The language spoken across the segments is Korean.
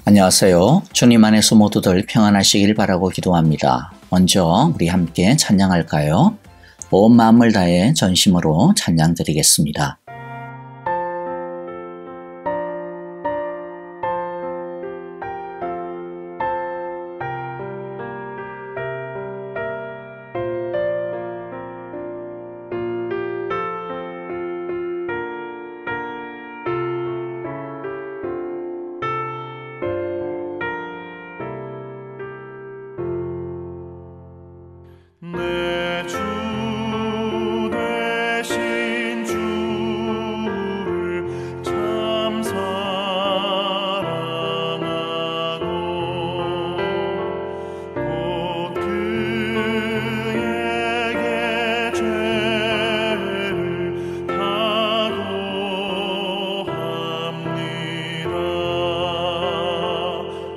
안녕하세요. 주님 안에서 모두들 평안하시길 바라고 기도합니다. 먼저 우리 함께 찬양할까요? 온 마음을 다해 전심으로 찬양 드리겠습니다. 내 주 되신 주를 참 사랑하고 곧 그에게 죄를 다고 합니다.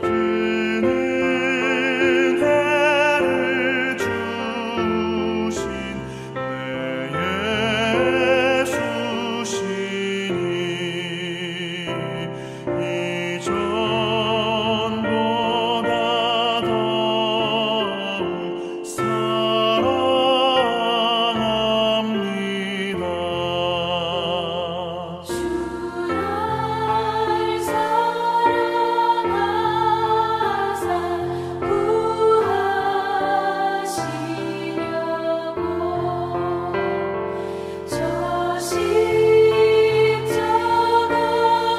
그는 은혜를 주신 내 예수시니 이전보다 더욱 사랑합니다. 주를 사랑하사 구하시려고 저 십자가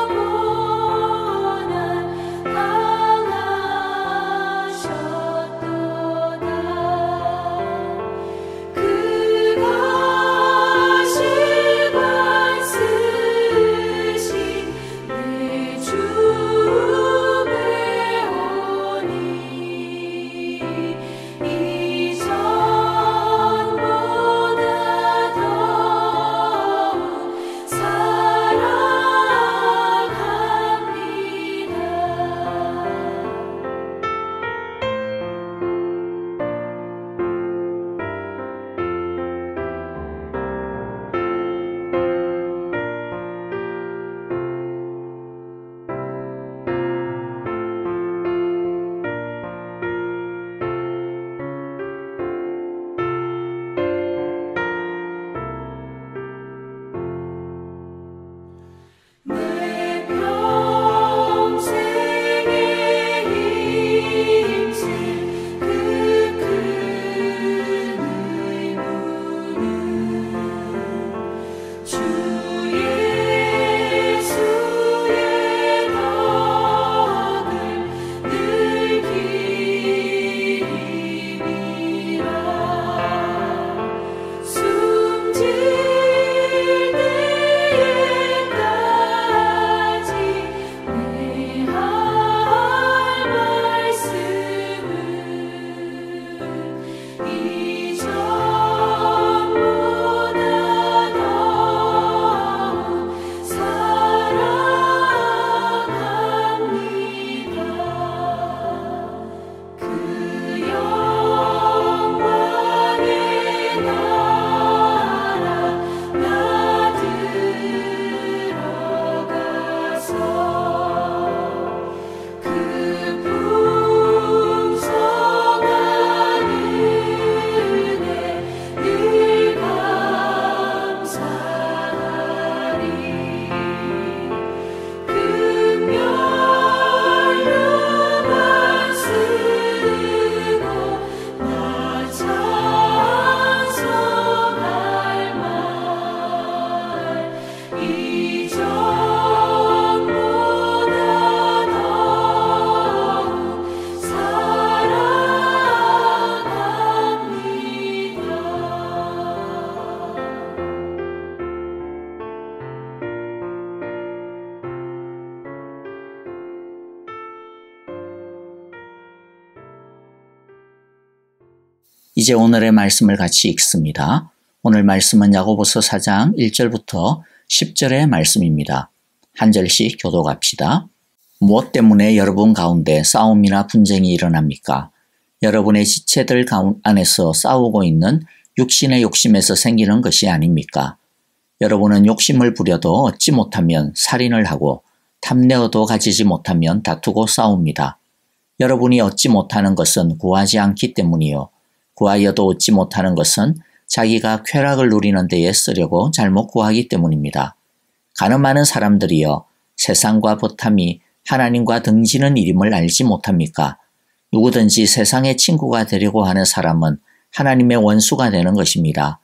고난 당하셨도다. 그 가시관 쓰신 내 주 배우니 이전보다 더욱 내 평생에 힘쓸 그 큰 의무는 주 예수의 덕을 늘 기리라. 숨질 때에까지 내 할 말씀은 이전보다 더욱 사랑합니다. 그 영광의 나라 나 들어가서 그 풍성한 은혜 늘 감사하리. 금멸류관 쓰고 나 찬송할 말 이전보다 더욱 이제 오늘의 말씀을 같이 읽습니다. 오늘 말씀은 야고보서 4장 1절부터 10절의 말씀입니다. 한 절씩 교독합시다. 무엇 때문에 여러분 가운데 싸움이나 분쟁이 일어납니까? 여러분의 지체들 안에서 싸우고 있는 육신의 욕심에서 생기는 것이 아닙니까? 여러분은 욕심을 부려도 얻지 못하면 살인을 하고 탐내어도 가지지 못하면 다투고 싸웁니다. 여러분이 얻지 못하는 것은 구하지 않기 때문이요. 구하여도 얻지 못하는 것은 자기가 쾌락을 누리는 데에 쓰려고 잘못 구하기 때문입니다. 가늠하는 사람들이여 세상과 버탐이 하나님과 등지는 일임을 알지 못합니까? 누구든지 세상의 친구가 되려고 하는 사람은 하나님의 원수가 되는 것입니다.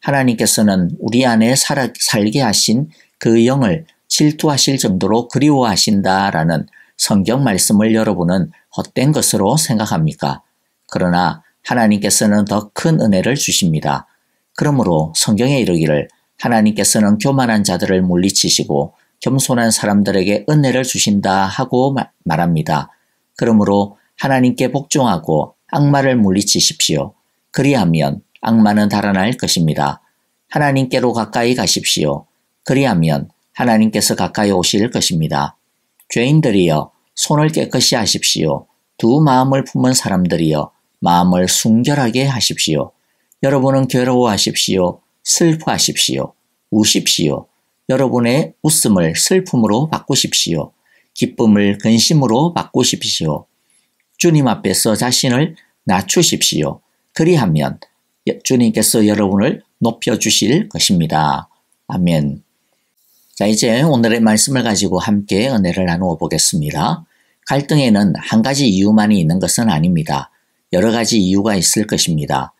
하나님께서는 우리 안에 살게 하신 그 영을 질투하실 정도로 그리워하신다라는 성경 말씀을 여러분은 헛된 것으로 생각합니까? 그러나 하나님께서는 더 큰 은혜를 주십니다. 그러므로 성경에 이르기를 하나님께서는 교만한 자들을 물리치시고 겸손한 사람들에게 은혜를 주신다 하고 말합니다. 그러므로 하나님께 복종하고 악마를 물리치십시오. 그리하면 악마는 달아날 것입니다. 하나님께로 가까이 가십시오. 그리하면 하나님께서 가까이 오실 것입니다. 죄인들이여 손을 깨끗이 하십시오. 두 마음을 품은 사람들이여 마음을 순결하게 하십시오. 여러분은 괴로워하십시오. 슬퍼하십시오. 우십시오. 여러분의 웃음을 슬픔으로 바꾸십시오. 기쁨을 근심으로 바꾸십시오. 주님 앞에서 자신을 낮추십시오. 그리하면 주님께서 여러분을 높여주실 것입니다. 아멘. 자, 이제 오늘의 말씀을 가지고 함께 은혜를 나누어 보겠습니다. 갈등에는 한 가지 이유만이 있는 것은 아닙니다. 여러 가지 이유가 있을 것입니다.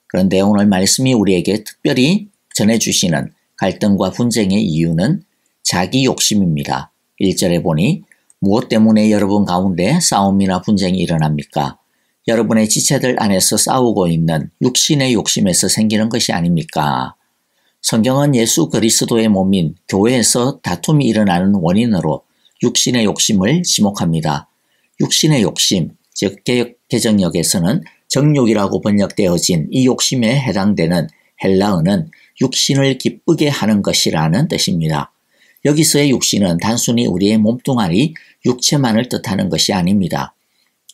그런데 오늘 말씀이 우리에게 특별히 전해주시는 갈등과 분쟁의 이유는 자기 욕심입니다. 1절에 보니 무엇 때문에 여러분 가운데 싸움이나 분쟁이 일어납니까? 여러분의 지체들 안에서 싸우고 있는 육신의 욕심에서 생기는 것이 아닙니까? 성경은 예수 그리스도의 몸인 교회에서 다툼이 일어나는 원인으로 육신의 욕심을 지목합니다. 육신의 욕심, 즉 개정역에서는 정욕이라고 번역되어진 이 욕심에 해당되는 헬라어는 육신을 기쁘게 하는 것이라는 뜻입니다. 여기서의 육신은 단순히 우리의 몸뚱아리, 육체만을 뜻하는 것이 아닙니다.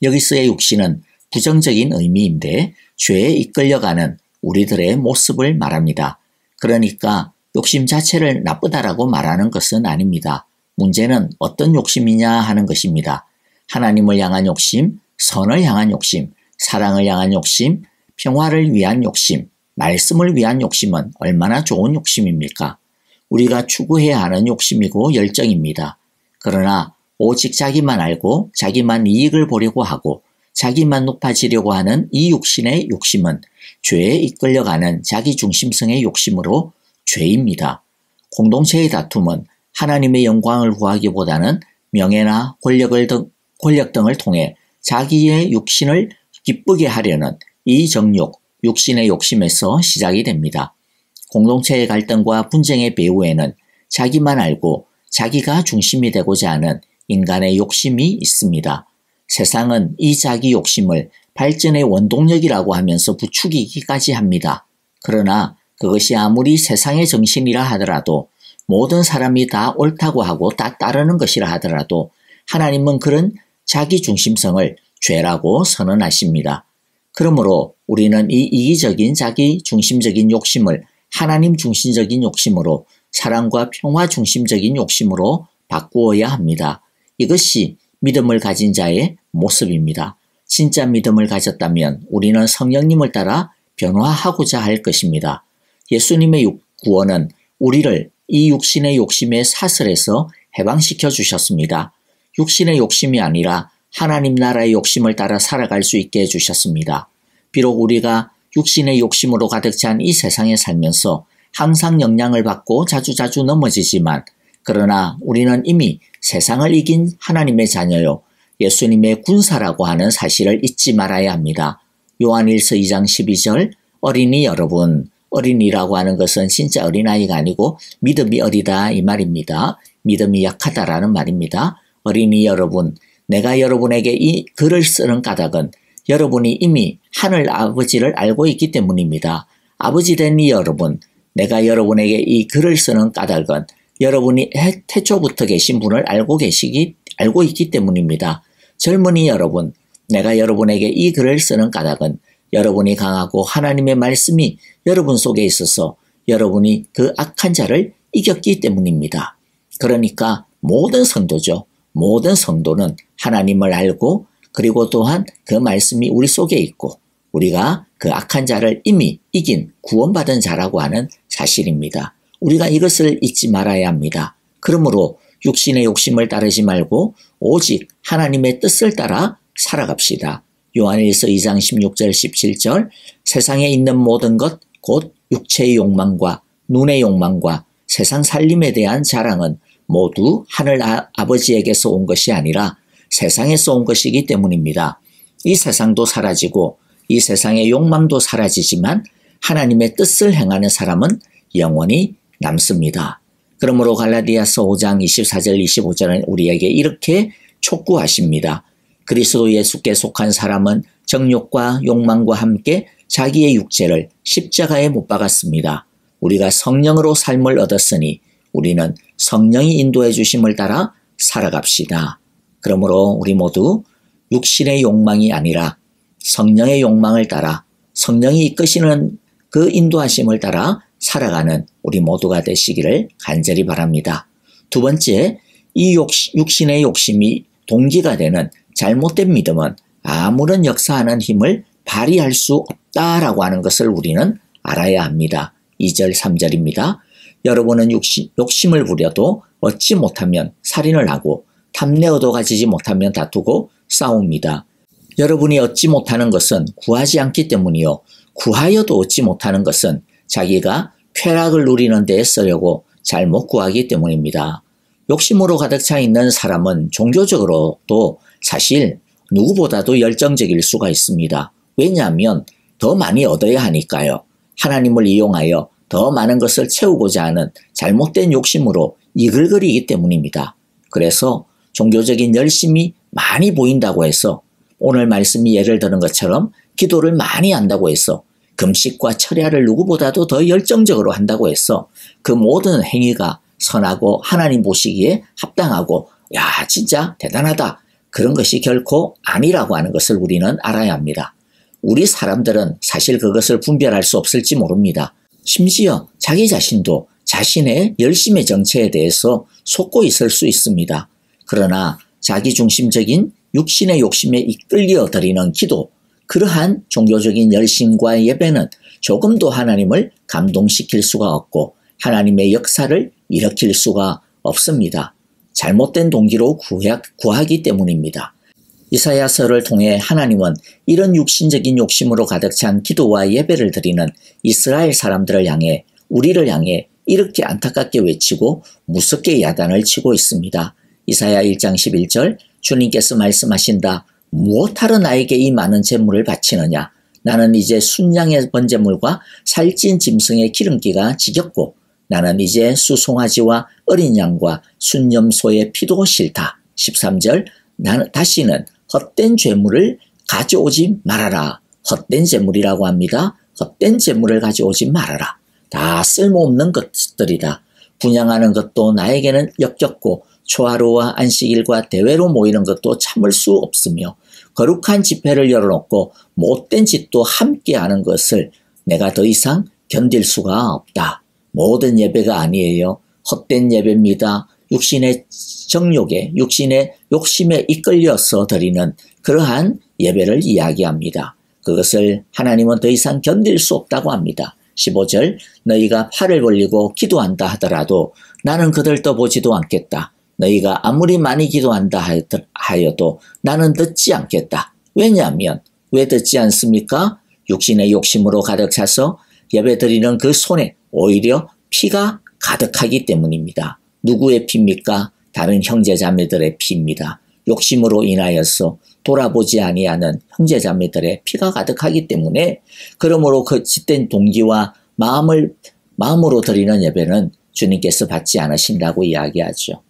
여기서의 육신은 부정적인 의미인데 죄에 이끌려가는 우리들의 모습을 말합니다. 그러니까 욕심 자체를 나쁘다라고 말하는 것은 아닙니다. 문제는 어떤 욕심이냐 하는 것입니다. 하나님을 향한 욕심, 선을 향한 욕심, 사랑을 향한 욕심, 평화를 위한 욕심, 말씀을 위한 욕심은 얼마나 좋은 욕심입니까? 우리가 추구해야 하는 욕심이고 열정입니다. 그러나 오직 자기만 알고 자기만 이익을 보려고 하고 자기만 높아지려고 하는 이 육신의 욕심은 죄에 이끌려가는 자기중심성의 욕심으로 죄입니다. 공동체의 다툼은 하나님의 영광을 구하기보다는 명예나 권력 등을 통해 자기의 육신을 기쁘게 하려는 이 정욕, 육신의 욕심에서 시작이 됩니다. 공동체의 갈등과 분쟁의 배후에는 자기만 알고 자기가 중심이 되고자 하는 인간의 욕심이 있습니다. 세상은 이 자기 욕심을 발전의 원동력이라고 하면서 부추기기까지 합니다. 그러나 그것이 아무리 세상의 정신이라 하더라도 모든 사람이 다 옳다고 하고 다 따르는 것이라 하더라도 하나님은 그런 자기 중심성을 죄라고 선언하십니다. 그러므로 우리는 이 이기적인 자기 중심적인 욕심을 하나님 중심적인 욕심으로 사랑과 평화 중심적인 욕심으로 바꾸어야 합니다. 이것이 믿음을 가진 자의 모습입니다. 진짜 믿음을 가졌다면 우리는 성령님을 따라 변화하고자 할 것입니다. 예수님의 구원은 우리를 이 육신의 욕심의 사슬에서 해방시켜 주셨습니다. 육신의 욕심이 아니라 하나님 나라의 욕심을 따라 살아갈 수 있게 해주셨습니다. 비록 우리가 육신의 욕심으로 가득 찬 이 세상에 살면서 항상 영향을 받고 자주자주 넘어지지만 그러나 우리는 이미 세상을 이긴 하나님의 자녀요 예수님의 군사라고 하는 사실을 잊지 말아야 합니다. 요한일서 2장 12절 어린이 여러분, 어린이라고 하는 것은 진짜 어린아이가 아니고 믿음이 어리다 이 말입니다. 믿음이 약하다라는 말입니다. 어린이 여러분, 내가 여러분에게 이 글을 쓰는 까닭은 여러분이 이미 하늘 아버지를 알고 있기 때문입니다. 아버지 된 이 여러분, 내가 여러분에게 이 글을 쓰는 까닭은 여러분이 태초부터 계신 분을 알고 있기 때문입니다. 젊은이 여러분, 내가 여러분에게 이 글을 쓰는 까닭은 여러분이 강하고 하나님의 말씀이 여러분 속에 있어서 여러분이 그 악한 자를 이겼기 때문입니다. 그러니까 모든 성도죠. 모든 성도는 하나님을 알고 그리고 또한 그 말씀이 우리 속에 있고 우리가 그 악한 자를 이미 이긴 구원받은 자라고 하는 사실입니다. 우리가 이것을 잊지 말아야 합니다. 그러므로 육신의 욕심을 따르지 말고 오직 하나님의 뜻을 따라 살아갑시다. 요한일서 2장 16절 17절 세상에 있는 모든 것 곧 육체의 욕망과 눈의 욕망과 세상 살림에 대한 자랑은 모두 하늘 아버지에게서 온 것이 아니라 세상에서 온 것이기 때문입니다. 이 세상도 사라지고 이 세상의 욕망도 사라지지만 하나님의 뜻을 행하는 사람은 영원히 남습니다. 그러므로 갈라디아서 5장 24절 25절은 우리에게 이렇게 촉구하십니다. 그리스도 예수께 속한 사람은 정욕과 욕망과 함께 자기의 육체를 십자가에 못 박았습니다. 우리가 성령으로 삶을 얻었으니 우리는 성령이 인도해 주심을 따라 살아갑시다. 그러므로 우리 모두 육신의 욕망이 아니라 성령의 욕망을 따라 성령이 이끄시는 그 인도하심을 따라 살아가는 우리 모두가 되시기를 간절히 바랍니다. 두 번째, 이 육신의 욕심이 동기가 되는 잘못된 믿음은 아무런 역사하는 힘을 발휘할 수 없다라고 하는 것을 우리는 알아야 합니다. 2절 3절입니다. 여러분은 욕심을 부려도 얻지 못하면 살인을 하고 탐내 얻어 가지지 못하면 다투고 싸웁니다. 여러분이 얻지 못하는 것은 구하지 않기 때문이요. 구하여도 얻지 못하는 것은 자기가 쾌락을 누리는 데에 쓰려고 잘못 구하기 때문입니다. 욕심으로 가득 차 있는 사람은 종교적으로도 사실 누구보다도 열정적일 수가 있습니다. 왜냐하면 더 많이 얻어야 하니까요. 하나님을 이용하여 더 많은 것을 채우고자 하는 잘못된 욕심으로 이글거리기 때문입니다. 그래서 종교적인 열심이 많이 보인다고 해서 오늘 말씀이 예를 드는 것처럼 기도를 많이 한다고 해서 금식과 철야를 누구보다도 더 열정적으로 한다고 해서 그 모든 행위가 선하고 하나님 보시기에 합당하고 야 진짜 대단하다 그런 것이 결코 아니라고 하는 것을 우리는 알아야 합니다. 우리 사람들은 사실 그것을 분별할 수 없을지 모릅니다. 심지어 자기 자신도 자신의 열심의 정체에 대해서 속고 있을 수 있습니다. 그러나 자기중심적인 육신의 욕심에 이끌려 드리는 기도, 그러한 종교적인 열심과 예배는 조금도 하나님을 감동시킬 수가 없고 하나님의 역사를 일으킬 수가 없습니다. 잘못된 동기로 구하기 때문입니다. 이사야서를 통해 하나님은 이런 육신적인 욕심으로 가득 찬 기도와 예배를 드리는 이스라엘 사람들을 향해 우리를 향해 이렇게 안타깝게 외치고 무섭게 야단을 치고 있습니다. 이사야 1장 11절 주님께서 말씀하신다. 무엇하러 나에게 이 많은 재물을 바치느냐. 나는 이제 순양의 번제물과 살찐 짐승의 기름기가 지겹고 나는 이제 수송아지와 어린 양과 순염소의 피도 싫다. 13절 나는 다시는 헛된 재물을 가져오지 말아라. 헛된 재물이라고 합니다. 헛된 재물을 가져오지 말아라. 다 쓸모없는 것들이다. 분양하는 것도 나에게는 역겹고 초하루와 안식일과 대회로 모이는 것도 참을 수 없으며 거룩한 집회를 열어놓고 못된 짓도 함께하는 것을 내가 더 이상 견딜 수가 없다. 모든 예배가 아니에요. 헛된 예배입니다. 육신의 정욕에 육신의 욕심에 이끌려서 드리는 그러한 예배를 이야기합니다. 그것을 하나님은 더 이상 견딜 수 없다고 합니다. 15절 너희가 팔을 벌리고 기도한다 하더라도 나는 그들도 보지도 않겠다. 너희가 아무리 많이 기도한다 하여도 나는 듣지 않겠다. 왜냐하면 왜 듣지 않습니까? 육신의 욕심으로 가득 차서 예배드리는 그 손에 오히려 피가 가득하기 때문입니다. 누구의 피입니까? 다른 형제자매들의 피입니다. 욕심으로 인하여서 돌아보지 아니하는 형제자매들의 피가 가득하기 때문에 그러므로 그 짓된 동기와 마음으로 드리는 예배는 주님께서 받지 않으신다고 이야기하죠.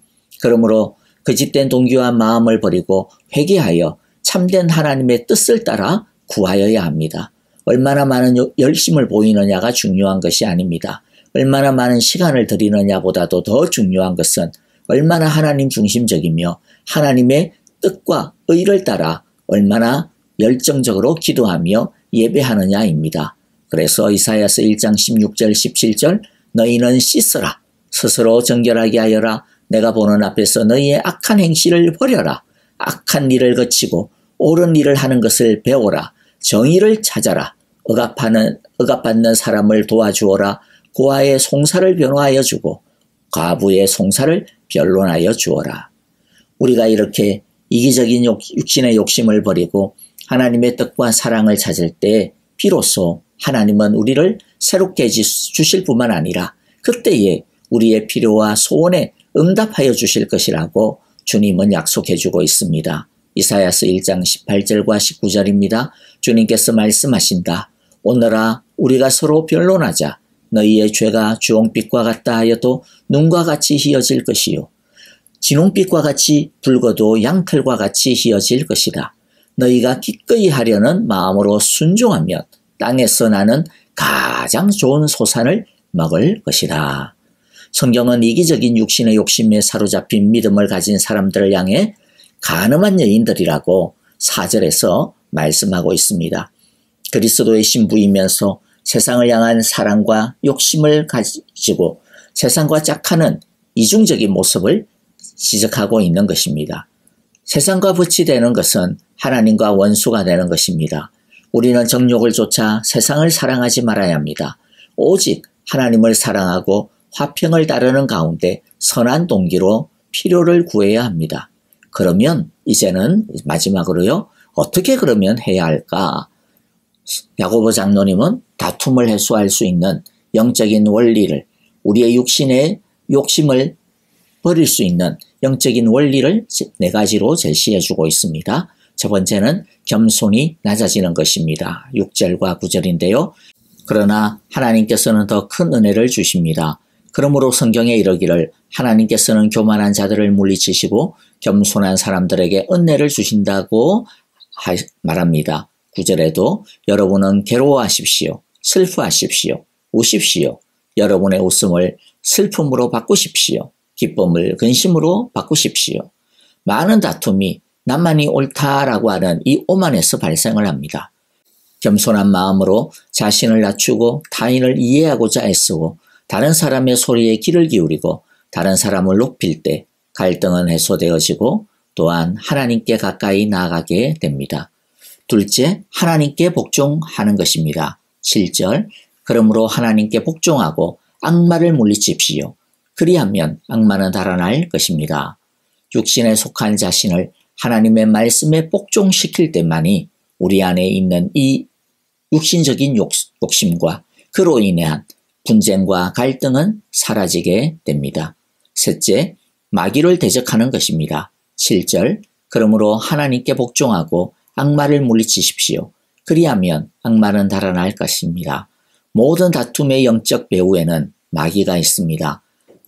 그러므로 그 짓된 동기와 마음을 버리고 회개하여 참된 하나님의 뜻을 따라 구하여야 합니다. 얼마나 많은 열심을 보이느냐가 중요한 것이 아닙니다. 얼마나 많은 시간을 드리느냐보다도 더 중요한 것은 얼마나 하나님 중심적이며 하나님의 뜻과 의를 따라 얼마나 열정적으로 기도하며 예배하느냐입니다. 그래서 이사야서 1장 16절 17절 너희는 씻으라 스스로 정결하게 하여라 내가 보는 앞에서 너희의 악한 행실을 버려라. 악한 일을 거치고 옳은 일을 하는 것을 배워라. 정의를 찾아라. 억압받는 사람을 도와주어라. 고아의 송사를 변호하여 주고 과부의 송사를 변론하여 주어라. 우리가 이렇게 이기적인 육신의 욕심을 버리고 하나님의 뜻과 사랑을 찾을 때 비로소 하나님은 우리를 새롭게 주실 뿐만 아니라 그때에 우리의 필요와 소원에 응답하여 주실 것이라고 주님은 약속해 주고 있습니다. 이사야서 1장 18절과 19절입니다. 주님께서 말씀하신다. 오늘아 우리가 서로 변론하자. 너희의 죄가 주홍빛과 같다 하여도 눈과 같이 희어질 것이요 진홍빛과 같이 붉어도 양털과 같이 희어질 것이다. 너희가 기꺼이 하려는 마음으로 순종하면 땅에서 나는 가장 좋은 소산을 먹을 것이다. 성경은 이기적인 육신의 욕심에 사로잡힌 믿음을 가진 사람들을 향해 간음한 여인들이라고 4절에서 말씀하고 있습니다. 그리스도의 신부이면서 세상을 향한 사랑과 욕심을 가지고 세상과 짝하는 이중적인 모습을 지적하고 있는 것입니다. 세상과 붙이 되는 것은 하나님과 원수가 되는 것입니다. 우리는 정욕을 쫓아 세상을 사랑하지 말아야 합니다. 오직 하나님을 사랑하고 화평을 따르는 가운데 선한 동기로 필요를 구해야 합니다. 그러면 이제는 마지막으로요. 어떻게 그러면 해야 할까? 야고보 장로님은 다툼을 해소할 수 있는 영적인 원리를 우리의 육신의 욕심을 버릴 수 있는 영적인 원리를 4가지로 제시해 주고 있습니다. 첫 번째는 겸손이 낮아지는 것입니다. 6절과 9절인데요. 그러나 하나님께서는 더 큰 은혜를 주십니다. 그러므로 성경에 이르기를 하나님께서는 교만한 자들을 물리치시고 겸손한 사람들에게 은혜를 주신다고 말합니다. 9절에도 여러분은 괴로워하십시오. 슬퍼하십시오. 우십시오. 여러분의 웃음을 슬픔으로 바꾸십시오. 기쁨을 근심으로 바꾸십시오. 많은 다툼이 나만이 옳다라고 하는 이 오만에서 발생을 합니다. 겸손한 마음으로 자신을 낮추고 타인을 이해하고자 애쓰고 다른 사람의 소리에 귀를 기울이고 다른 사람을 높일 때 갈등은 해소되어지고 또한 하나님께 가까이 나아가게 됩니다. 둘째, 하나님께 복종하는 것입니다. 7절, 그러므로 하나님께 복종하고 악마를 물리칩시오. 그리하면 악마는 달아날 것입니다. 육신에 속한 자신을 하나님의 말씀에 복종시킬 때만이 우리 안에 있는 이 육신적인 욕심과 그로 인한 분쟁과 갈등은 사라지게 됩니다. 셋째, 마귀를 대적하는 것입니다. 7절, 그러므로 하나님께 복종하고 악마를 물리치십시오. 그리하면 악마는 달아날 것입니다. 모든 다툼의 영적 배후에는 마귀가 있습니다.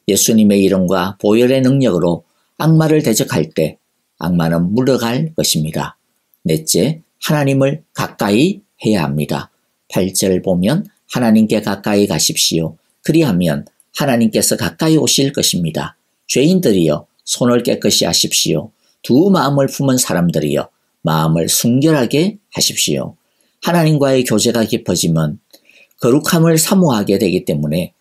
예수님의 이름과 보혈의 능력으로 악마를 대적할 때 악마는 물러갈 것입니다. 넷째, 하나님을 가까이 해야 합니다. 8절 보면 하나님께 가까이 가십시오. 그리하면 하나님께서 가까이 오실 것입니다. 죄인들이여 손을 깨끗이 하십시오. 두 마음을 품은 사람들이여 마음을 순결하게 하십시오. 하나님과의 교제가 깊어지면 거룩함을 사모하게 되기 때문에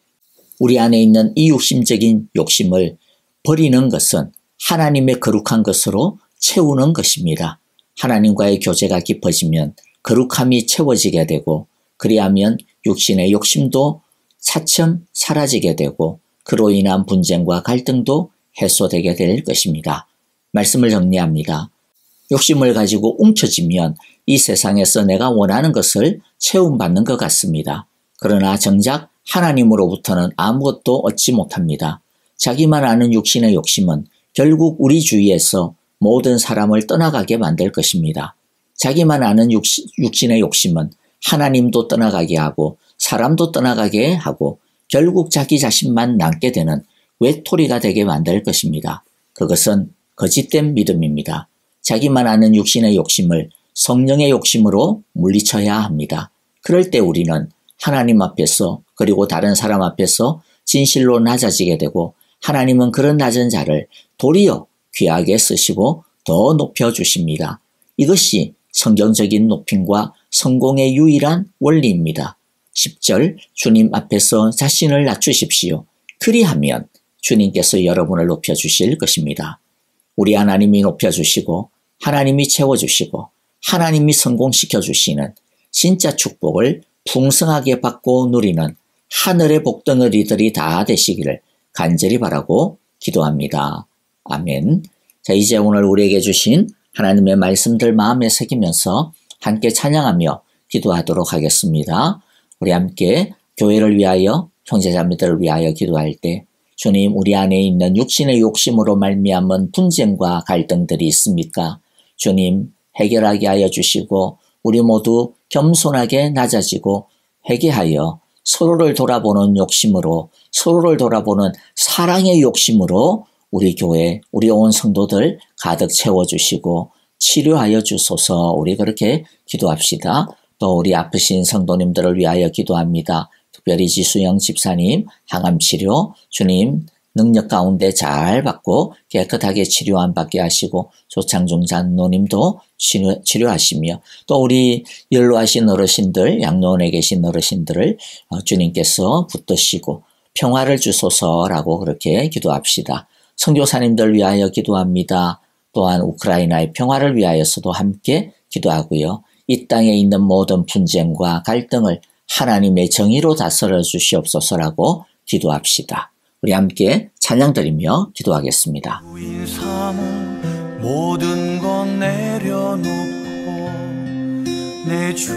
우리 안에 있는 이 육심적인 욕심을 버리는 것은 하나님의 거룩한 것으로 채우는 것입니다. 하나님과의 교제가 깊어지면 거룩함이 채워지게 되고 그리하면 육신의 욕심도 차츰 사라지게 되고 그로 인한 분쟁과 갈등도 해소되게 될 것입니다. 말씀을 정리합니다. 욕심을 가지고 움켜쥐면 이 세상에서 내가 원하는 것을 채움받는 것 같습니다. 그러나 정작 하나님으로부터는 아무것도 얻지 못합니다. 자기만 아는 육신의 욕심은 결국 우리 주위에서 모든 사람을 떠나가게 만들 것입니다. 자기만 아는 육신의 욕심은 하나님도 떠나가게 하고 사람도 떠나가게 하고 결국 자기 자신만 남게 되는 외톨이가 되게 만들 것입니다. 그것은 거짓된 믿음입니다. 자기만 아는 육신의 욕심을 성령의 욕심으로 물리쳐야 합니다. 그럴 때 우리는 하나님 앞에서 그리고 다른 사람 앞에서 진실로 낮아지게 되고 하나님은 그런 낮은 자를 도리어 귀하게 쓰시고 더 높여주십니다. 이것이 성경적인 높임과 성공의 유일한 원리입니다. 10절 주님 앞에서 자신을 낮추십시오. 그리하면 주님께서 여러분을 높여주실 것입니다. 우리 하나님이 높여주시고 하나님이 채워주시고 하나님이 성공시켜주시는 진짜 축복을 풍성하게 받고 누리는 하늘의 복덩어리들이 다 되시기를 간절히 바라고 기도합니다. 아멘. 자, 이제 오늘 우리에게 주신 하나님의 말씀들 마음에 새기면서 함께 찬양하며 기도하도록 하겠습니다. 우리 함께 교회를 위하여 형제자매들을 위하여 기도할 때 주님, 우리 안에 있는 육신의 욕심으로 말미암은 분쟁과 갈등들이 있습니까? 주님, 해결하게 하여 주시고 우리 모두 겸손하게 낮아지고 회개하여 서로를 돌아보는 욕심으로, 서로를 돌아보는 사랑의 욕심으로 우리 교회, 우리 온 성도들 가득 채워주시고 치료하여 주소서. 우리 그렇게 기도합시다. 또 우리 아프신 성도님들을 위하여 기도합니다. 특별히 지수영 집사님 항암치료 주님 능력 가운데 잘 받고 깨끗하게 치료안 받게 하시고 조창중 장로님도 치료하시며 또 우리 연로하신 어르신들, 양로원에 계신 어르신들을 주님께서 붙드시고 평화를 주소서라고 그렇게 기도합시다. 선교사님들 위하여 기도합니다. 또한 우크라이나의 평화를 위하여서도 함께 기도하고요. 이 땅에 있는 모든 분쟁과 갈등을 하나님의 정의로 다스려 주시옵소서라고 기도합시다. 우리 함께 찬양 드리며 기도하겠습니다. 주인 삼은 모든 것 내려놓고 내 주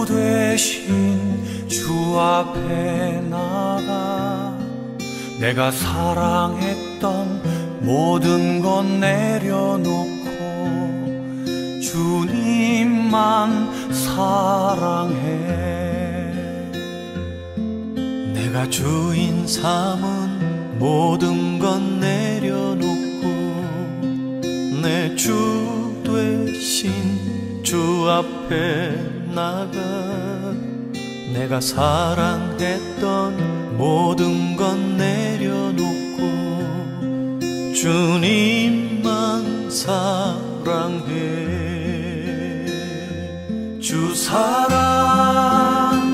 되신 주 앞에 나가 내가 사랑했던 모든 것 내려놓고 주님만 사랑해. 내가 주인 삼은 모든 것 내려놓고 내 주 되신 주 앞에 나가 내가 사랑했던 모든 것 내려놓고 주님만 사랑해. 주 사랑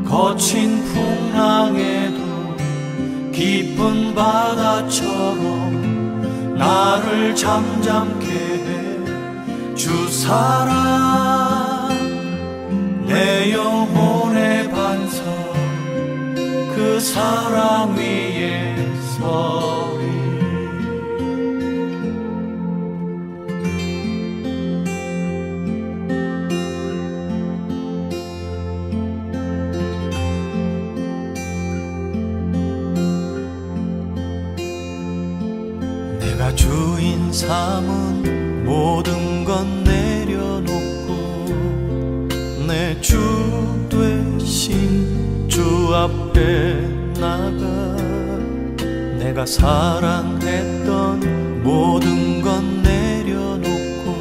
거친 풍랑에도 깊은 바다처럼 나를 잠잠케 해. 주 사랑 내 영혼의 반석 그 사랑 위에 서리. 내가 주인 삼은 모든 것 내려놓고 내 주 되신 주 앞에 나가 내가 사랑했던 모든 것 내려놓고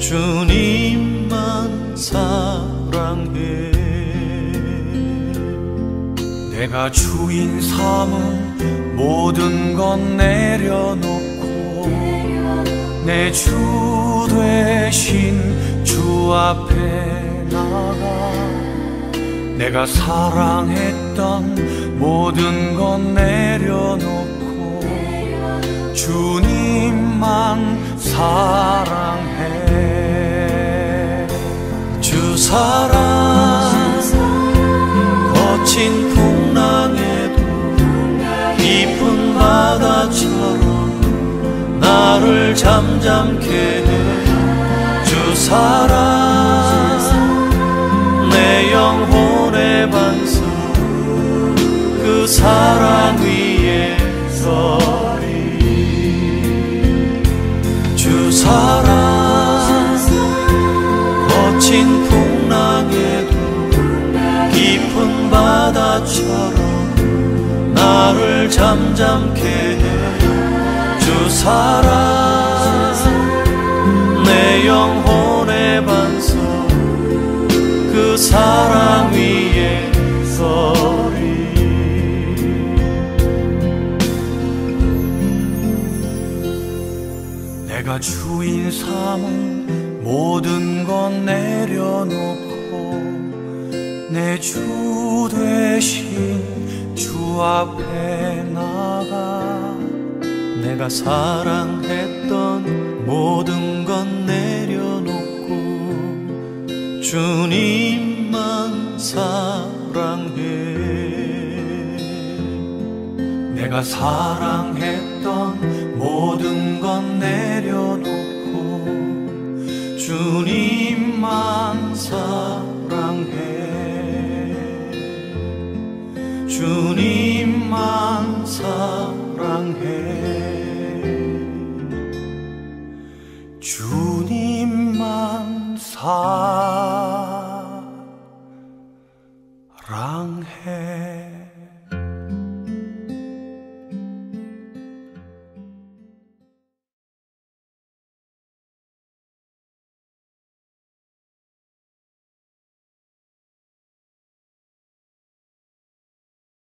주님만 사랑해. 내가 주인 삼은 모든 것 내려놓고 내 주 되신 주 앞에 나가 내가 사랑했던 모든 것 내려놓고 주님만 사랑해. 주 사랑 거친 풍랑에도 깊은 바다처럼 나를 잠잠케 해. 주 사랑 내 영혼의 반석 그 사랑 위에 서리. 주 사랑 거친 풍랑에도 깊은 바다처럼 나를 잠잠케 해. 주 사랑 내 영혼의 반석 그 사랑 위에 서리. 내가 주인 삼은 모든 것 내려놓고 내 주 되신 주 앞에 나가 내가 사랑했던 모든 건 내려놓고 주님만 사랑해. 내가 사랑했던 모든 건 내려놓고 주님만 사랑해. 주님만 사랑해. 주님만 사랑해.